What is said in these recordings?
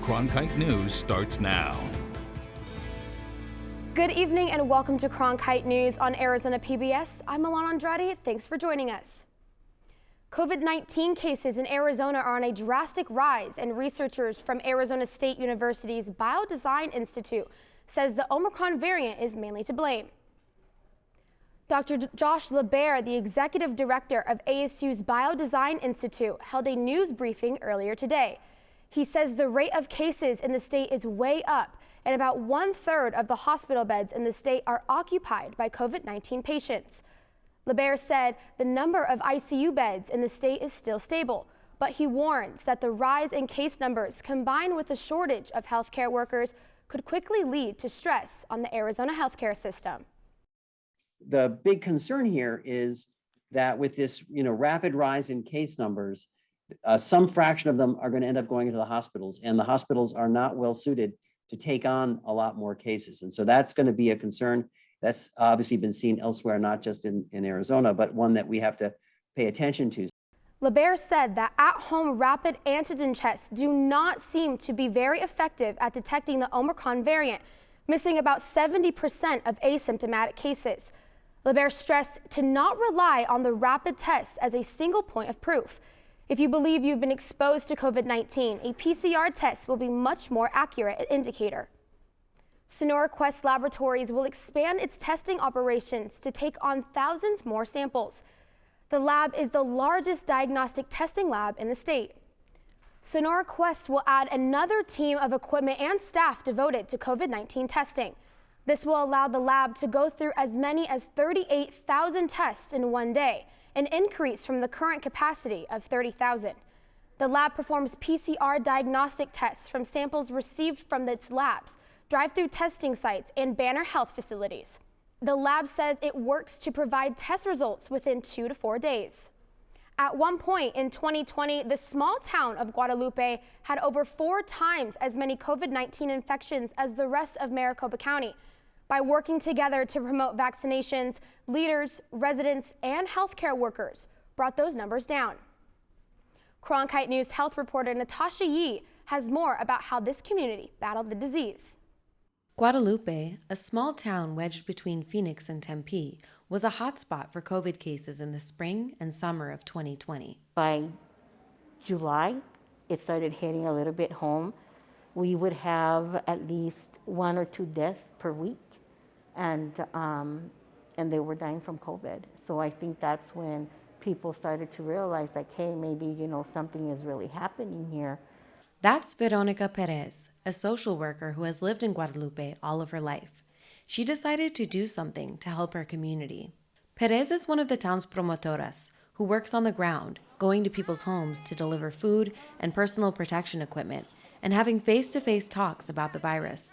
Cronkite News starts now. Good evening and welcome to Cronkite News on Arizona PBS. I'm Milan Andrade. Thanks for joining us. COVID-19 cases in Arizona are on a drastic rise, and researchers from Arizona State University's Biodesign Institute says the Omicron variant is mainly to blame. Dr. Josh LeBaire, the executive director of ASU's Biodesign Institute, held a news briefing earlier today. He says the rate of cases in the state is way up, and about 1/3 of the hospital beds in the state are occupied by COVID-19 patients. LeBaire said the number of ICU beds in the state is still stable, but he warns that the rise in case numbers combined with the shortage of healthcare workers could quickly lead to stress on the Arizona healthcare system. The big concern here is that with this, rapid rise in case numbers, some fraction of them are going to end up going into the hospitals, and the hospitals are not well suited to take on a lot more cases. And so that's going to be a concern that's obviously been seen elsewhere, not just in Arizona, but one that we have to pay attention to. LeBaire said that at-home rapid antigen tests do not seem to be very effective at detecting the Omicron variant, missing about 70% of asymptomatic cases. LeBaire stressed to not rely on the rapid test as a single point of proof. If you believe you've been exposed to COVID-19, a PCR test will be much more accurate indicator. Sonora Quest Laboratories will expand its testing operations to take on thousands more samples. The lab is the largest diagnostic testing lab in the state. Sonora Quest will add another team of equipment and staff devoted to COVID-19 testing. This will allow the lab to go through as many as 38,000 tests in one day, an increase from the current capacity of 30,000. The lab performs PCR diagnostic tests from samples received from its labs, drive-through testing sites, and Banner Health facilities. The lab says it works to provide test results within 2 to 4 days. At one point in 2020, the small town of Guadalupe had over 4 times as many COVID-19 infections as the rest of Maricopa County. By working together to promote vaccinations, leaders, residents, and healthcare workers brought those numbers down. Cronkite News health reporter Natasha Yee has more about how this community battled the disease. Guadalupe, a small town wedged between Phoenix and Tempe, was a hotspot for COVID cases in the spring and summer of 2020. By July, it started hitting a little bit home. We would have at least 1 or 2 deaths per week, and they were dying from COVID. So I think that's when people started to realize, like, hey, maybe, something is really happening here. That's Veronica Perez, a social worker who has lived in Guadalupe all of her life. She decided to do something to help her community. Perez is one of the town's promotoras who works on the ground, going to people's homes to deliver food and personal protection equipment and having face-to-face talks about the virus.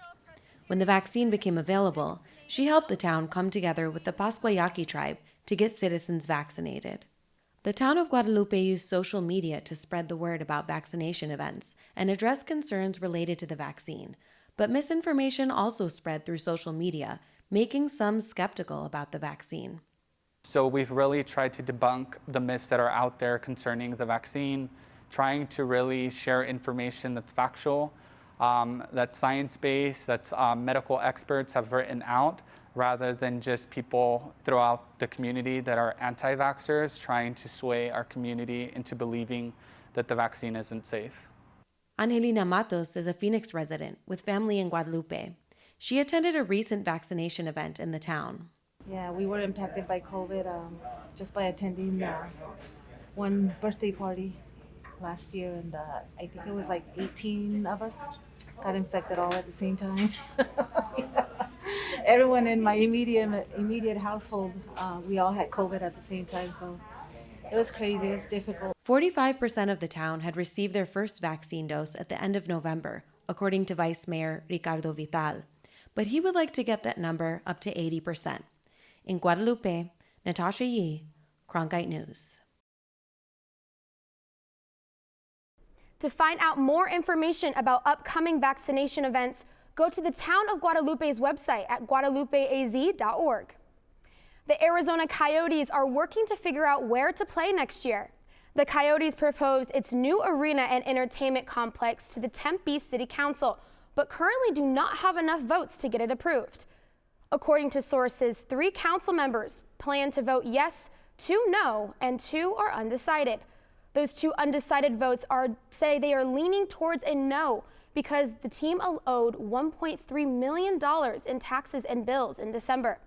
When the vaccine became available, she helped the town come together with the Pascuayaqui tribe to get citizens vaccinated. The town of Guadalupe used social media to spread the word about vaccination events and address concerns related to the vaccine. But misinformation also spread through social media, making some skeptical about the vaccine. So we've really tried to debunk the myths that are out there concerning the vaccine, trying to really share information that's factual, that's science-based, that's medical experts have written out, rather than just people throughout the community that are anti-vaxxers trying to sway our community into believing that the vaccine isn't safe. Angelina Matos is a Phoenix resident with family in Guadalupe. She attended a recent vaccination event in the town. Yeah, we were impacted by COVID just by attending one birthday party last year, and I think it was like 18 of us got infected all at the same time. Yeah. Everyone in my immediate household, we all had COVID at the same time, so it was crazy. It was difficult. 45% of the town had received their first vaccine dose at the end of November, according to Vice Mayor Ricardo Vital. But he would like to get that number up to 80%. In Guadalupe, Natasha Yee, Cronkite News. To find out more information about upcoming vaccination events, go to the Town of Guadalupe's website at guadalupeaz.org. The Arizona Coyotes are working to figure out where to play next year. The Coyotes proposed its new arena and entertainment complex to the Tempe City Council, but currently do not have enough votes to get it approved. According to sources, 3 council members plan to vote yes, 2 no, and 2 are undecided. Those 2 undecided votes say they are leaning towards a no because the team owed $1.3 million in taxes and bills in December.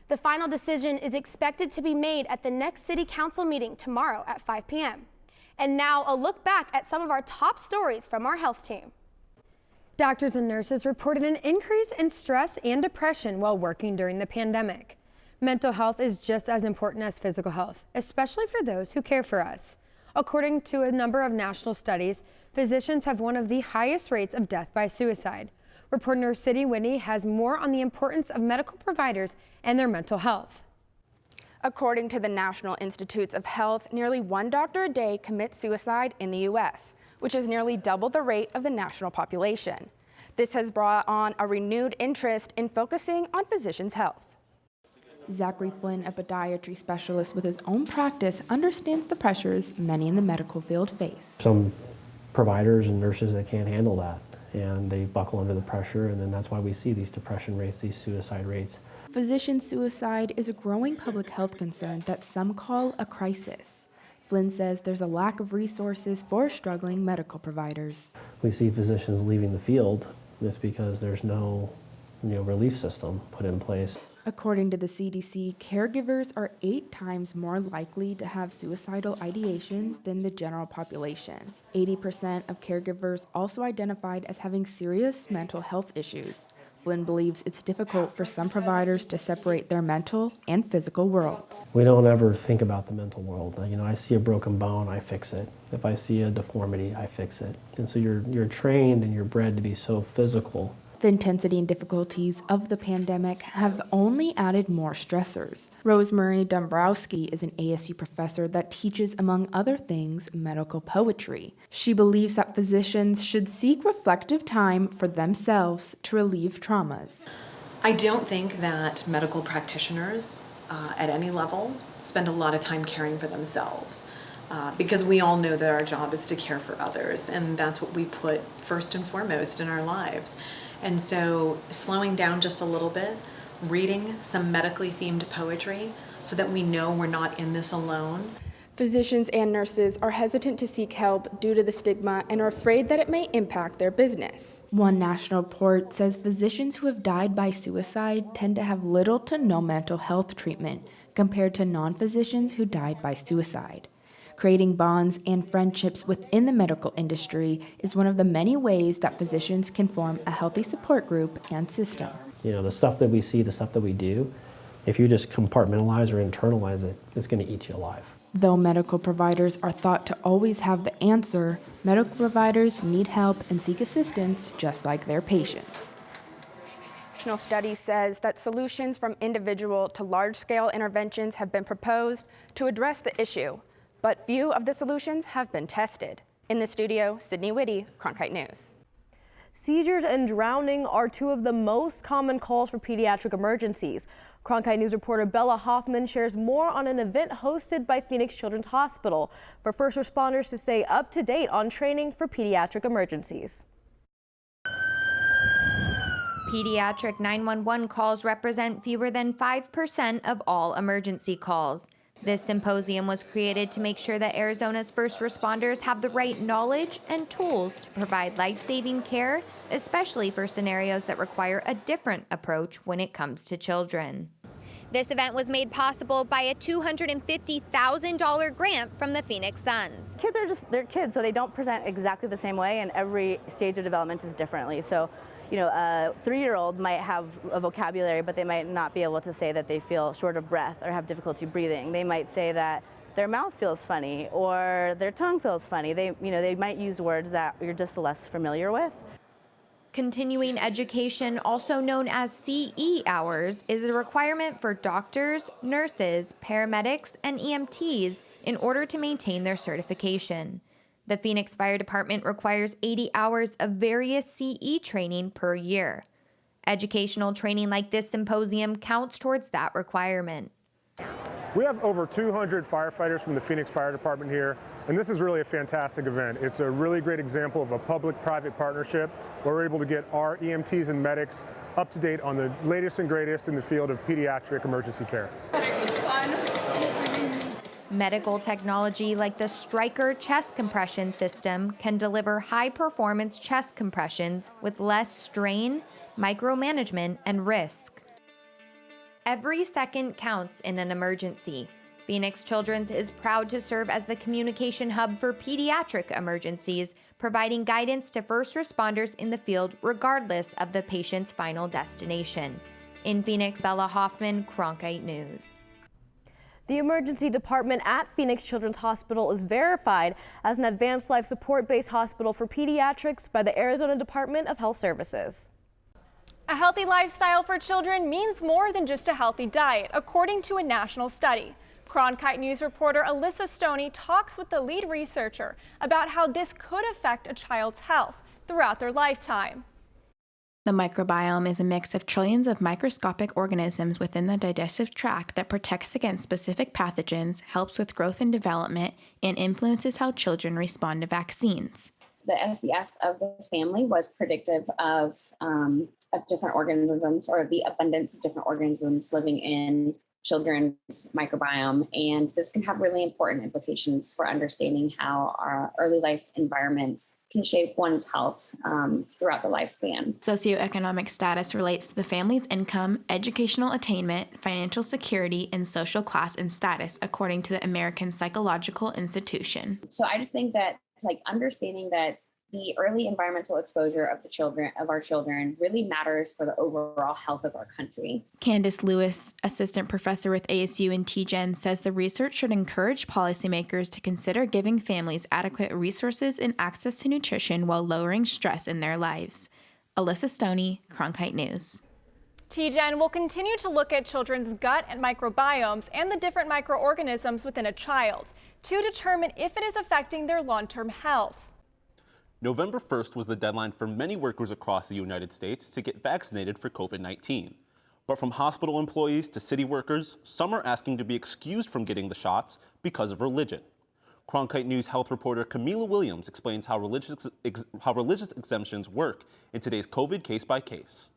The final decision is expected to be made at the next city council meeting tomorrow at 5 p.m. And now a look back at some of our top stories from our health team. Doctors and nurses reported an increase in stress and depression while working during the pandemic. Mental health is just as important as physical health, especially for those who care for us. According to a number of national studies, physicians have one of the highest rates of death by suicide. Reporter Sydney Whitney has more on the importance of medical providers and their mental health. According to the National Institutes of Health, nearly 1 doctor a day commits suicide in the U.S., which is nearly double the rate of the national population. This has brought on a renewed interest in focusing on physicians' health. Zachary Flynn, a podiatry specialist with his own practice, understands the pressures many in the medical field face. Some providers and nurses that can't handle that, and they buckle under the pressure, and then that's why we see these depression rates, these suicide rates. Physician suicide is a growing public health concern that some call a crisis. Flynn says there's a lack of resources for struggling medical providers. We see physicians leaving the field. It's because there's no relief system put in place. According to the CDC, caregivers are 8 times more likely to have suicidal ideations than the general population. 80% of caregivers also identified as having serious mental health issues. Flynn believes it's difficult for some providers to separate their mental and physical worlds. We don't ever think about the mental world. I see a broken bone, I fix it. If I see a deformity, I fix it. And so you're trained and you're bred to be so physical. The intensity and difficulties of the pandemic have only added more stressors. Rosemary Dombrowski is an ASU professor that teaches, among other things, medical poetry. She believes that physicians should seek reflective time for themselves to relieve traumas. I don't think that medical practitioners at any level spend a lot of time caring for themselves. Because we all know that our job is to care for others, and that's what we put first and foremost in our lives. And so slowing down just a little bit, reading some medically themed poetry so that we know we're not in this alone. Physicians and nurses are hesitant to seek help due to the stigma and are afraid that it may impact their business. One national report says physicians who have died by suicide tend to have little to no mental health treatment compared to non-physicians who died by suicide. Creating bonds and friendships within the medical industry is one of the many ways that physicians can form a healthy support group and system. The stuff that we see, the stuff that we do, if you just compartmentalize or internalize it, it's going to eat you alive. Though medical providers are thought to always have the answer, medical providers need help and seek assistance just like their patients. National study says that solutions from individual to large-scale interventions have been proposed to address the issue, but few of the solutions have been tested. In the studio, Sydney Whitty, Cronkite News. Seizures and drowning are 2 of the most common calls for pediatric emergencies. Cronkite News reporter Bella Hoffman shares more on an event hosted by Phoenix Children's Hospital for first responders to stay up to date on training for pediatric emergencies. Pediatric 911 calls represent fewer than 5% of all emergency calls. This symposium was created to make sure that Arizona's first responders have the right knowledge and tools to provide life-saving care, especially for scenarios that require a different approach when it comes to children. This event was made possible by a $250,000 grant from the Phoenix Suns. Kids are they're kids, so they don't present exactly the same way, and every stage of development is differently. So, a 3-year-old might have a vocabulary, but they might not be able to say that they feel short of breath or have difficulty breathing. They might say that their mouth feels funny or their tongue feels funny. They might use words that you're just less familiar with. Continuing education, also known as CE hours, is a requirement for doctors, nurses, paramedics, and EMTs in order to maintain their certification. The Phoenix Fire Department requires 80 hours of various CE training per year. Educational training like this symposium counts towards that requirement. We have over 200 firefighters from the Phoenix Fire Department here, and this is really a fantastic event. It's a really great example of a public-private partnership where we're able to get our EMTs and medics up to date on the latest and greatest in the field of pediatric emergency care. Medical technology like the Stryker chest compression system can deliver high-performance chest compressions with less strain, micromanagement, and risk. Every second counts in an emergency. Phoenix Children's is proud to serve as the communication hub for pediatric emergencies, providing guidance to first responders in the field regardless of the patient's final destination. In Phoenix, Bella Hoffman, Cronkite News. The emergency department at Phoenix Children's Hospital is verified as an advanced life support-based hospital for pediatrics by the Arizona Department of Health Services. A healthy lifestyle for children means more than just a healthy diet, according to a national study. Cronkite News reporter Alyssa Stoney talks with the lead researcher about how this could affect a child's health throughout their lifetime. The microbiome is a mix of trillions of microscopic organisms within the digestive tract that protects against specific pathogens, helps with growth and development, and influences how children respond to vaccines. The SES of the family was predictive of different organisms, or the abundance of different organisms living in children's microbiome. And this can have really important implications for understanding how our early life environments can shape one's health throughout the lifespan. Socioeconomic status relates to the family's income, educational attainment, financial security, and social class and status, according to the American Psychological Institution. So I just think that understanding that the early environmental exposure of our children really matters for the overall health of our country. Candace Lewis, assistant professor with ASU and TGen, says the research should encourage policymakers to consider giving families adequate resources and access to nutrition while lowering stress in their lives. Alyssa Stoney, Cronkite News. TGen will continue to look at children's gut and microbiomes and the different microorganisms within a child to determine if it is affecting their long-term health. November 1st was the deadline for many workers across the United States to get vaccinated for COVID-19. But from hospital employees to city workers, some are asking to be excused from getting the shots because of religion. Cronkite News health reporter Camila Williams explains how religious exemptions work in today's COVID case by case.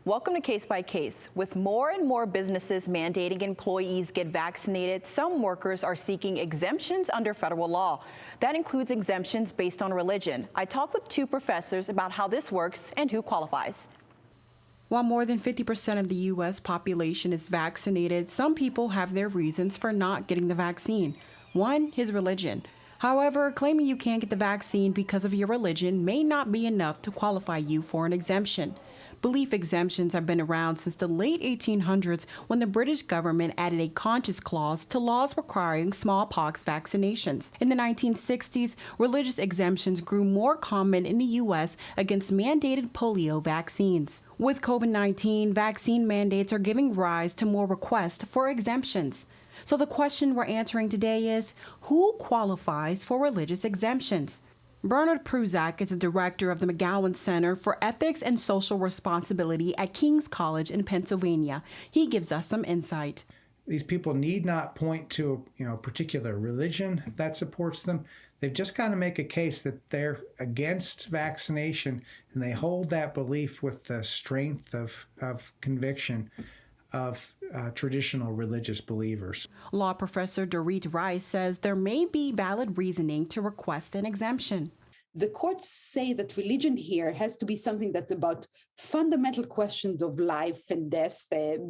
Welcome to Case by Case. With more and more businesses mandating employees get vaccinated, some workers are seeking exemptions under federal law. That includes exemptions based on religion. I talked with two professors about how this works and who qualifies. While more than 50% of the U.S. population is vaccinated, some people have their reasons for not getting the vaccine. One is religion. However, claiming you can't get the vaccine because of your religion may not be enough to qualify you for an exemption. Belief exemptions have been around since the late 1800s when the British government added a conscience clause to laws requiring smallpox vaccinations. In the 1960s, religious exemptions grew more common in the U.S. against mandated polio vaccines. With COVID-19, vaccine mandates are giving rise to more requests for exemptions. So the question we're answering today is, who qualifies for religious exemptions? Bernard Pruzak is the director of the McGowan Center for Ethics and Social Responsibility at King's College in Pennsylvania. He gives us some insight. These people need not point to a particular religion that supports them. They've just got to make a case that they're against vaccination, and they hold that belief with the strength of conviction of traditional religious believers. Law professor Dorit Rice says there may be valid reasoning to request an exemption. The courts say that religion here has to be something that's about fundamental questions of life and death,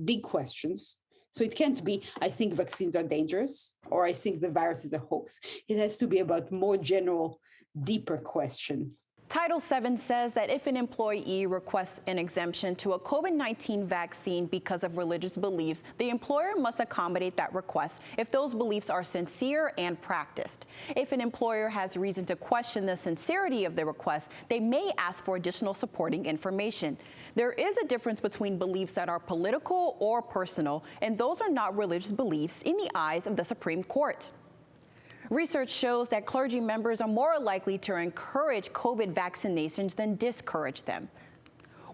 big questions. So it can't be, I think vaccines are dangerous, or I think the virus is a hoax. It has to be about more general, deeper question. Title VII says that if an employee requests an exemption to a COVID-19 vaccine because of religious beliefs, the employer must accommodate that request if those beliefs are sincere and practiced. If an employer has reason to question the sincerity of the request, they may ask for additional supporting information. There is a difference between beliefs that are political or personal, and those are not religious beliefs in the eyes of the Supreme Court. Research shows that clergy members are more likely to encourage COVID vaccinations than discourage them.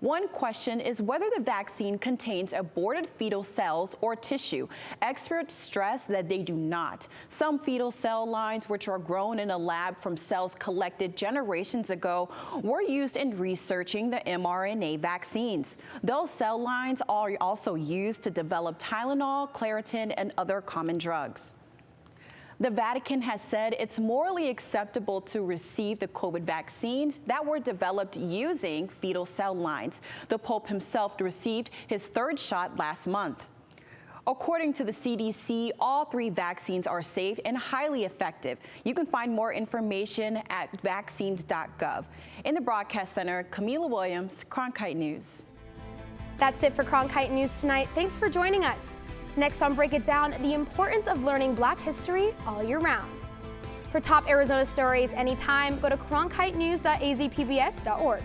One question is whether the vaccine contains aborted fetal cells or tissue. Experts stress that they do not. Some fetal cell lines, which are grown in a lab from cells collected generations ago, were used in researching the mRNA vaccines. Those cell lines are also used to develop Tylenol, Claritin, and other common drugs. The Vatican has said it's morally acceptable to receive the COVID vaccines that were developed using fetal cell lines. The Pope himself received his third shot last month. According to the CDC, all 3 vaccines are safe and highly effective. You can find more information at vaccines.gov. In the broadcast center, Camila Williams, Cronkite News. That's it for Cronkite News tonight. Thanks for joining us. Next on Break It Down, the importance of learning Black history all year round. For top Arizona stories anytime, go to cronkitenews.azpbs.org.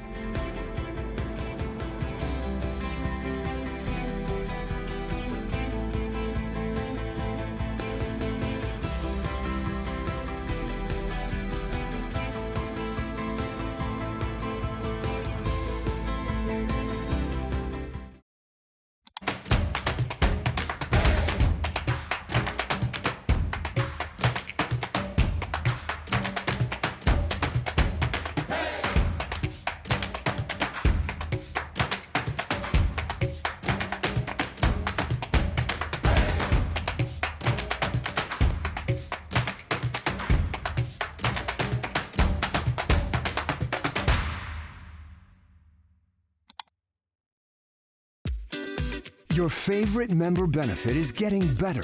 Your favorite member benefit is getting better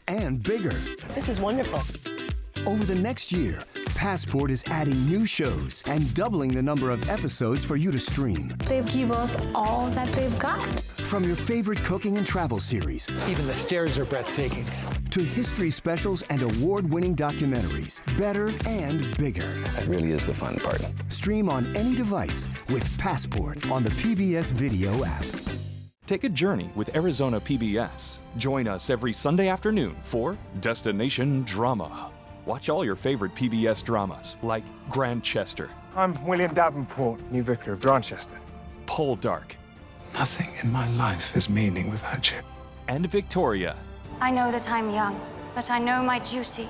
and bigger. This is wonderful. Over the next year, Passport is adding new shows and doubling the number of episodes for you to stream. They give us all that they've got. From your favorite cooking and travel series. Even the stairs are breathtaking. To history specials and award-winning documentaries. Better and bigger. That really is the fun part. Stream on any device with Passport on the PBS Video app. Take a journey with Arizona PBS. Join us every Sunday afternoon for Destination Drama. Watch all your favorite PBS dramas like Grantchester. I'm William Davenport, new vicar of Grantchester. Poldark. Nothing in my life has meaning without you. And Victoria. I know that I'm young, but I know my duty.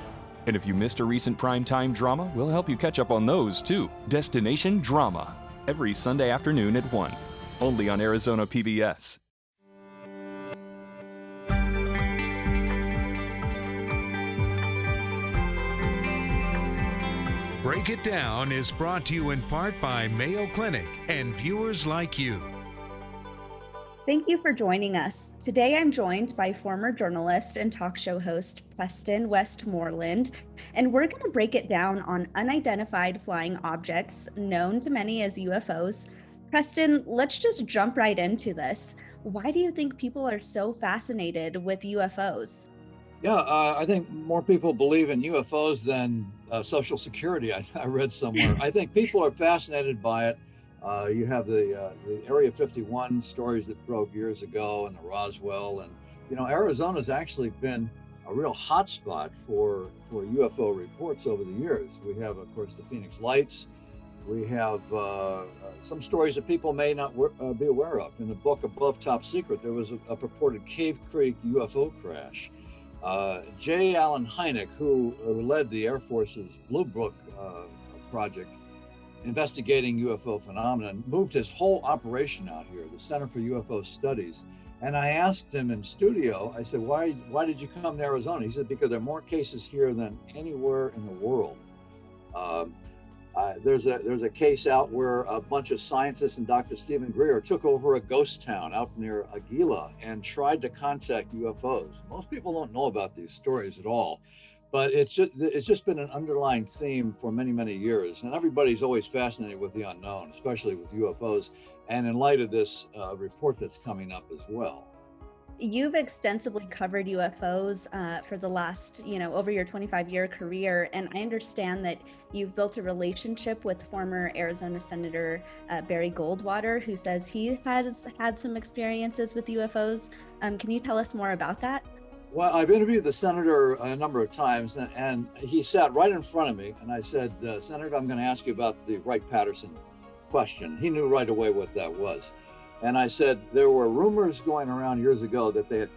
And if you missed a recent primetime drama, we'll help you catch up on those too. Destination Drama. Every Sunday afternoon at 1. Only on Arizona PBS. Break It Down is brought to you in part by Mayo Clinic and viewers like you. Thank you for joining us. Today I'm joined by former journalist and talk show host Preston Westmoreland, and we're going to break it down on unidentified flying objects known to many as UFOs. Preston, let's just jump right into this. Why do you think people are so fascinated with UFOs? Yeah, I think more people believe in UFOs than Social Security, I read somewhere. I think people are fascinated by it. You have the Area 51 stories that broke years ago and the Roswell. And, you know, Arizona's actually been a real hotspot for UFO reports over the years. We have, of course, the Phoenix Lights. We have some stories that people may not be aware of. In the book Above Top Secret, there was a purported Cave Creek UFO crash. J. Allen Hynek, who led the Air Force's Blue Book project investigating UFO phenomenon, moved his whole operation out here, the Center for UFO Studies. And I asked him in studio, I said, why did you come to Arizona? He said, because there are more cases here than anywhere in the world. There's a case out where a bunch of scientists and Dr. Stephen Greer took over a ghost town out near Aguila and tried to contact UFOs. Most people don't know about these stories at all, but it's just been an underlying theme for many, many years. And everybody's always fascinated with the unknown, especially with UFOs. And in light of this report that's coming up as well. You've extensively covered UFOs for the last, over your 25-year career, and I understand that you've built a relationship with former Arizona Senator Barry Goldwater, who says he has had some experiences with UFOs. Can you tell us more about that? Well, I've interviewed the senator a number of times, and he sat right in front of me, and I said, Senator, I'm going to ask you about the Wright-Patterson question. He knew right away what that was. And I said, there were rumors going around years ago that they had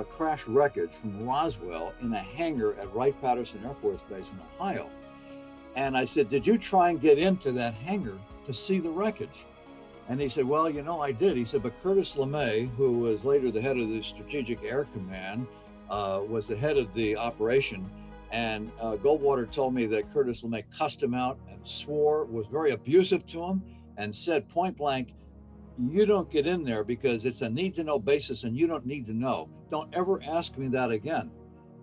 crashed wreckage from Roswell in a hangar at Wright-Patterson Air Force Base in Ohio. And I said, did you try and get into that hangar to see the wreckage? And he said, well, I did. He said, but Curtis LeMay, who was later the head of the Strategic Air Command, was the head of the operation. And Goldwater told me that Curtis LeMay cussed him out and swore, was very abusive to him, and said point blank, you don't get in there because it's a need-to-know basis and you don't need to know. Don't ever ask me that again.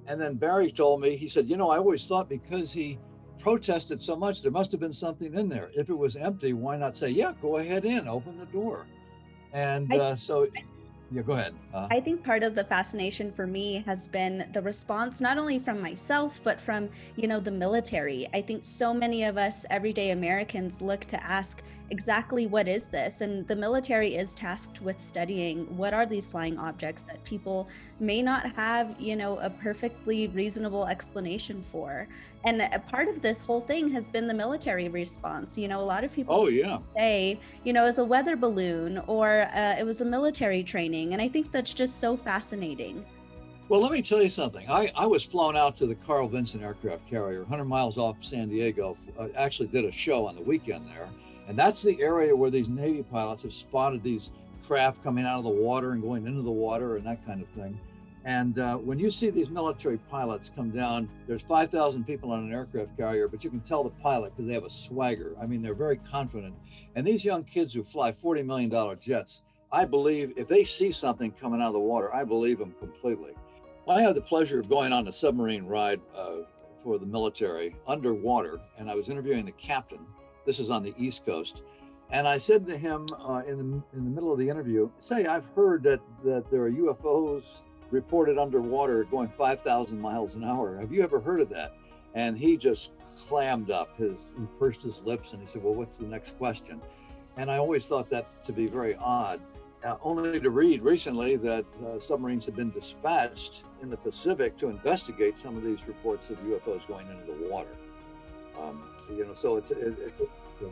And then Barry told me, he said, I always thought because he protested so much, there must have been something in there. If it was empty, why not say, yeah, go ahead in, open the door. And yeah, go ahead. I think part of the fascination for me has been the response, not only from myself, but from, the military. I think so many of us everyday Americans look to ask exactly what is this? And the military is tasked with studying what are these flying objects that people may not have, a perfectly reasonable explanation for. And a part of this whole thing has been the military response. A lot of people say, it was a weather balloon or it was a military training. And I think that's just so fascinating. Well, let me tell you something. I was flown out to the Carl Vinson aircraft carrier, 100 miles off San Diego. Actually did a show on the weekend there. And that's the area where these Navy pilots have spotted these craft coming out of the water and going into the water and that kind of thing. And when you see these military pilots come down, there's 5,000 people on an aircraft carrier, but you can tell the pilot because they have a swagger. I mean, they're very confident. And these young kids who fly $40 million jets, I believe if they see something coming out of the water, I believe them completely. I had the pleasure of going on a submarine ride for the military underwater, and I was interviewing the captain. This is on the East Coast. And I said to him in the middle of the interview, say, I've heard that there are UFOs reported underwater going 5,000 miles an hour. Have you ever heard of that? And he just clammed up. He pursed his lips and he said, well, what's the next question? And I always thought that to be very odd, only to read recently that submarines have been dispatched in the Pacific to investigate some of these reports of UFOs going into the water. So it's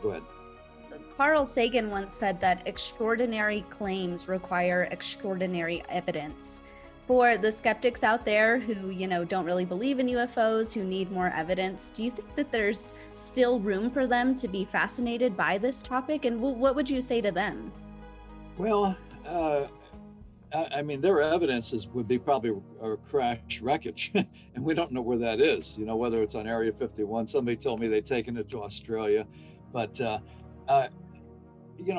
go ahead. Carl Sagan once said that extraordinary claims require extraordinary evidence. For the skeptics out there who, don't really believe in UFOs, who need more evidence, do you think that there's still room for them to be fascinated by this topic? And what would you say to them? Well, I mean, their evidence would be probably a crash wreckage, and we don't know where that is, whether it's on Area 51. Somebody told me they'd taken it to Australia, but,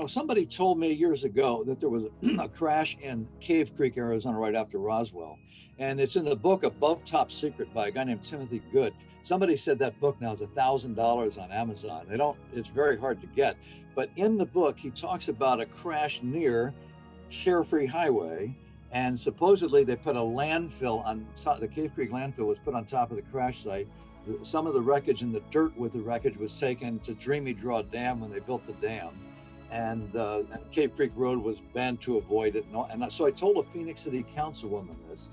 somebody told me years ago that there was a crash in Cave Creek, Arizona, right after Roswell. And it's in the book Above Top Secret by a guy named Timothy Good. Somebody said that book now is $1,000 on Amazon. It's very hard to get. But in the book, he talks about a crash near Carefree Highway, and supposedly they put a landfill on top. The Cave Creek landfill was put on top of the crash site. Some of the wreckage and the dirt with the wreckage was taken to Dreamy Draw Dam when they built the dam, and Cave Creek Road was banned to avoid it. And so I told a Phoenix City councilwoman this.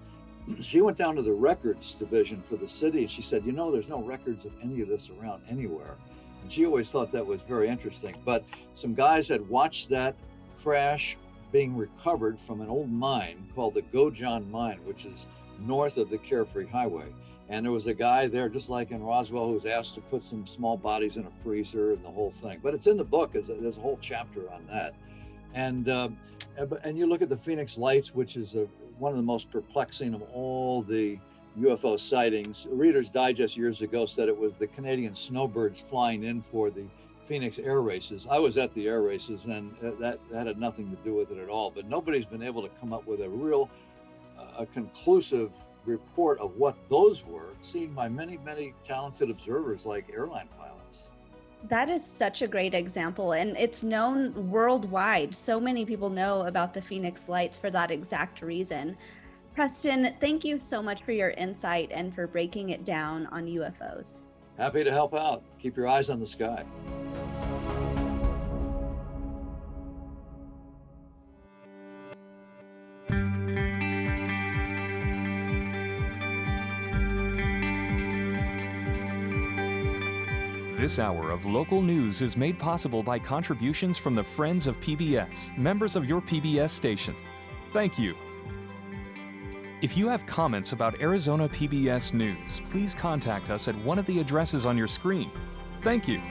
She went down to the records division for the city, and she said, there's no records of any of this around anywhere. And she always thought that was very interesting. But some guys had watched that crash being recovered from an old mine called the Gojon Mine, which is north of the Carefree Highway. And there was a guy there, just like in Roswell, who was asked to put some small bodies in a freezer and the whole thing. But it's in the book. There's a whole chapter on that. And you look at the Phoenix Lights, which is one of the most perplexing of all the UFO sightings. Reader's Digest years ago said it was the Canadian snowbirds flying in for the Phoenix air races. I was at the air races, and that had nothing to do with it at all. But nobody's been able to come up with a real conclusive report of what those were, seen by many, many talented observers like airline pilots. That is such a great example, and it's known worldwide. So many people know about the Phoenix Lights for that exact reason. Preston, thank you so much for your insight and for breaking it down on UFOs. Happy to help out. Keep your eyes on the sky. This hour of local news is made possible by contributions from the Friends of PBS, members of your PBS station. Thank you. If you have comments about Arizona PBS News, please contact us at one of the addresses on your screen. Thank you.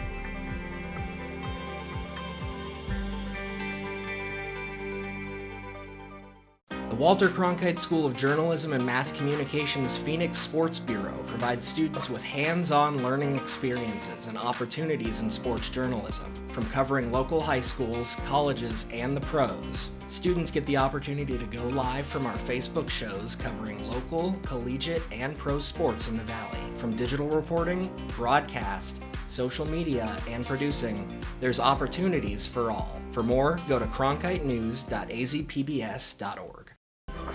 The Walter Cronkite School of Journalism and Mass Communications Phoenix Sports Bureau provides students with hands-on learning experiences and opportunities in sports journalism. From covering local high schools, colleges, and the pros, students get the opportunity to go live from our Facebook shows covering local, collegiate, and pro sports in the Valley. From digital reporting, broadcast, social media, and producing, there's opportunities for all. For more, go to cronkitenews.azpbs.org.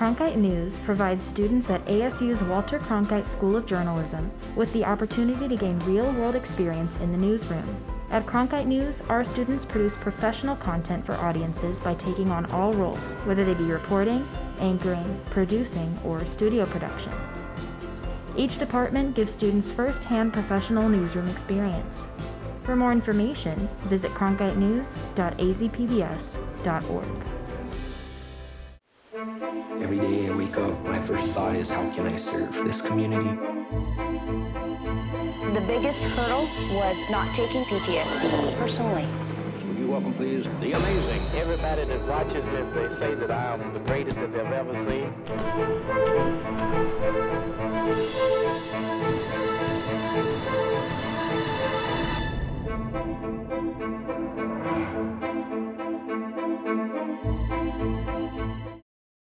Cronkite News provides students at ASU's Walter Cronkite School of Journalism with the opportunity to gain real-world experience in the newsroom. At Cronkite News, our students produce professional content for audiences by taking on all roles, whether they be reporting, anchoring, producing, or studio production. Each department gives students first-hand professional newsroom experience. For more information, visit cronkitenews.azpbs.org. Every day I wake up, my first thought is, how can I serve this community? The biggest hurdle was not taking PTSD personally. Would you welcome, please, the amazing. Everybody that watches this, they say that I am the greatest that they've ever seen.